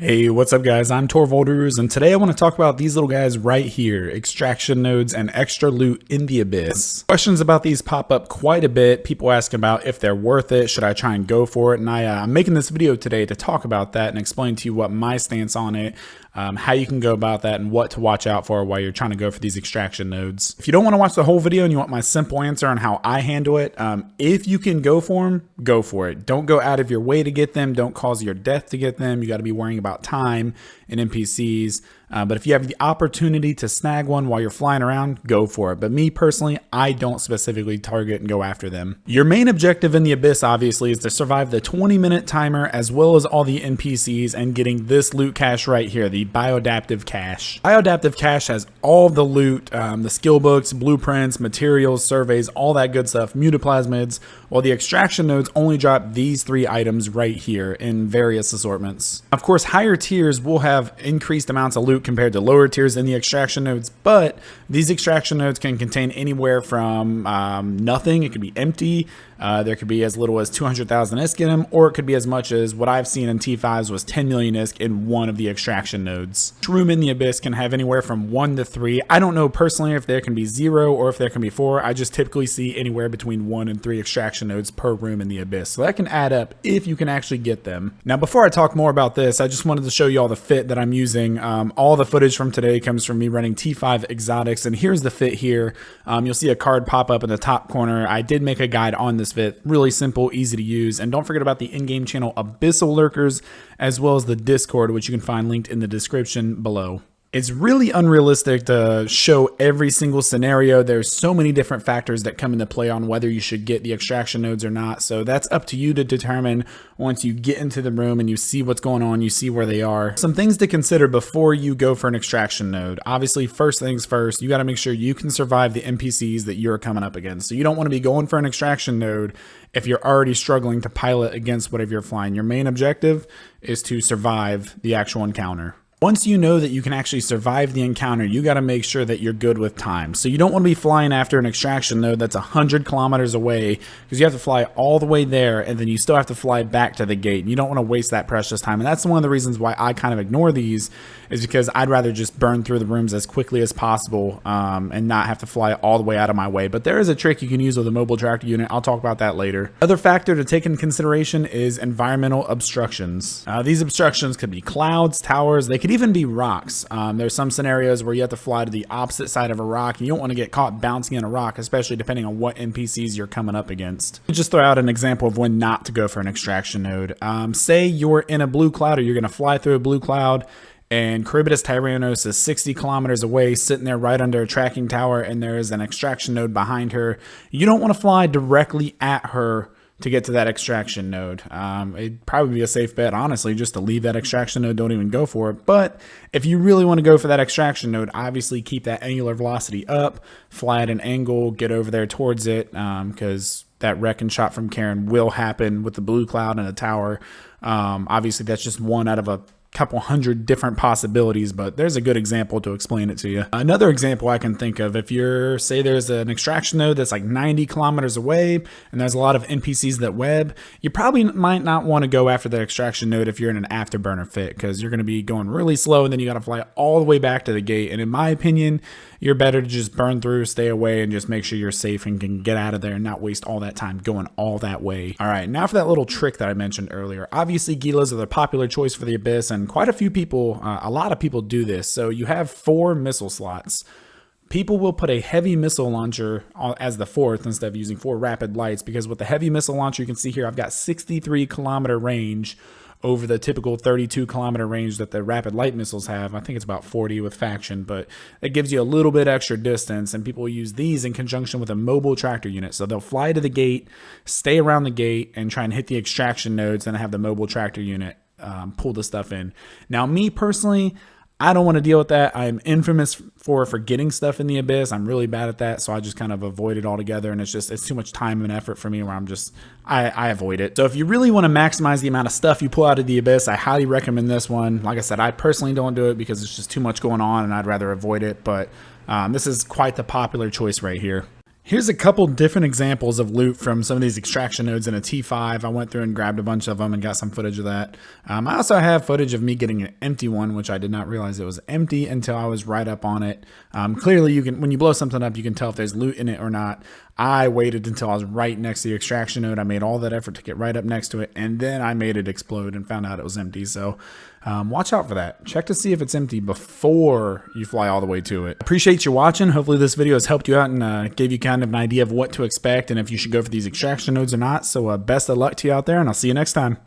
Hey, what's up guys? I'm Torvolders, and today I want to talk about these little guys right here, extraction nodes and extra loot in the Abyss. Questions about these pop up quite a bit. People asking about if they're worth it, should I try and go for it? And I'm making this video today to talk about that and explain to you what my stance on it, how you can go about that, and what to watch out for while you're trying to go for these extraction nodes. If you don't want to watch the whole video and you want my simple answer on how I handle it, if you can go for them, go for it. Don't go out of your way to get them. Don't cause your death to get them. You got to be worrying about time and NPCs. But if you have the opportunity to snag one while you're flying around, go for it. But me personally, I don't specifically target and go after them. Your main objective in the Abyss, obviously, is to survive the 20-minute timer as well as all the NPCs and getting this loot cache right here, the Bioadaptive Cache. Bioadaptive Cache has all the loot, the skill books, blueprints, materials, surveys, all that good stuff, mutaplasmids, while the extraction nodes only drop these 3 items right here in various assortments. Of course, higher tiers will have increased amounts of loot compared to lower tiers in the extraction nodes, but these extraction nodes can contain anywhere from nothing, it could be empty, there could be as little as 200,000 ISK in them, or it could be as much as what I've seen in T5s was 10 million ISK in one of the extraction nodes. Each room in the Abyss can have anywhere from 1 to 3. I don't know personally if there can be 0 or if there can be 4. I just typically see anywhere between 1 and 3 extraction nodes per room in the Abyss. So that can add up if you can actually get them. Now, before I talk more about this, I just wanted to show you all the fit that I'm using. All the footage from today comes from me running T5 exotics, and here's the fit here. You'll see a card pop up in the top corner. I did make a guide on this fit. Really simple, easy to use. And don't forget about the in-game channel Abyssal lurkers, as well as the Discord, which you can find linked in the description below. It's really unrealistic to show every single scenario. There's so many different factors that come into play on whether you should get the extraction nodes or not. So that's up to you to determine once you get into the room and you see what's going on, you see where they are. Some things to consider before you go for an extraction node. Obviously, first things first, you got to make sure you can survive the NPCs that you're coming up against. So you don't want to be going for an extraction node if you're already struggling to pilot against whatever you're flying. Your main objective is to survive the actual encounter. Once you know that you can actually survive the encounter, you got to make sure that you're good with time. So you don't want to be flying after an extraction node that's 100 kilometers away, because you have to fly all the way there and then you still have to fly back to the gate. You don't want to waste that precious time. And that's one of the reasons why I kind of ignore these, is because I'd rather just burn through the rooms as quickly as possible and not have to fly all the way out of my way. But there is a trick you can use with a mobile tractor unit. I'll talk about that later. Other factor to take into consideration is environmental obstructions. These obstructions could be clouds, towers, they could even be rocks. There's some scenarios where you have to fly to the opposite side of a rock and you don't want to get caught bouncing in a rock, especially depending on what NPCs you're coming up against. Just throw out an example of when not to go for an extraction node. Say you're in a blue cloud, or you're going to fly through a blue cloud, and Charybdis Tyrannos is 60 kilometers away, sitting there right under a tracking tower, and there is an extraction node behind her. You don't want to fly directly at her to get to that extraction node. It'd probably be a safe bet, honestly, just to leave that extraction node, don't even go for it. But if you really want to go for that extraction node, obviously keep that angular velocity up, fly at an angle, get over there towards it, because that wreck and shot from Karen will happen with the blue cloud and the tower. Obviously, that's just one out of a couple hundred different possibilities, but there's a good example to explain it to you. Another example I can think of, if you're, say there's an extraction node that's like 90 kilometers away and there's a lot of NPCs that web, you probably might not want to go after the extraction node if you're in an afterburner fit, because you're going to be going really slow and then you got to fly all the way back to the gate. And in my opinion, you're better to just burn through, stay away, and just make sure you're safe and can get out of there and not waste all that time going all that way. All right, now for that little trick that I mentioned earlier. Obviously, Gilas are the popular choice for the Abyss, and quite a few people, a lot of people do this. So you have 4 missile slots. People will put a heavy missile launcher as the 4th instead of using 4 rapid lights, because with the heavy missile launcher, you can see here, I've got 63 kilometer range over the typical 32 kilometer range that the rapid light missiles have. I think it's about 40 with faction, but it gives you a little bit extra distance, and people use these in conjunction with a mobile tractor unit. So they'll fly to the gate, stay around the gate, and try and hit the extraction nodes, and have the mobile tractor unit pull the stuff in. Now, me personally, I don't want to deal with that. I'm infamous for forgetting stuff in the Abyss. I'm really bad at that, so I just kind of avoid it altogether, and it's too much time and effort for me where I avoid it. So if you really want to maximize the amount of stuff you pull out of the Abyss, I highly recommend this one. Like I said, I personally don't do it because it's just too much going on and I'd rather avoid it, but this is quite the popular choice right here. Here's a couple different examples of loot from some of these extraction nodes in a T5. I went through and grabbed a bunch of them and got some footage of that. I also have footage of me getting an empty one, which I did not realize it was empty until I was right up on it. Clearly, you can, when you blow something up, you can tell if there's loot in it or not. I waited until I was right next to the extraction node. I made all that effort to get right up next to it, and then I made it explode and found out it was empty. So watch out for that. Check to see if it's empty before you fly all the way to it. Appreciate you watching. Hopefully this video has helped you out and gave you kind of an idea of what to expect and if you should go for these extraction nodes or not. So best of luck to you out there, and I'll see you next time.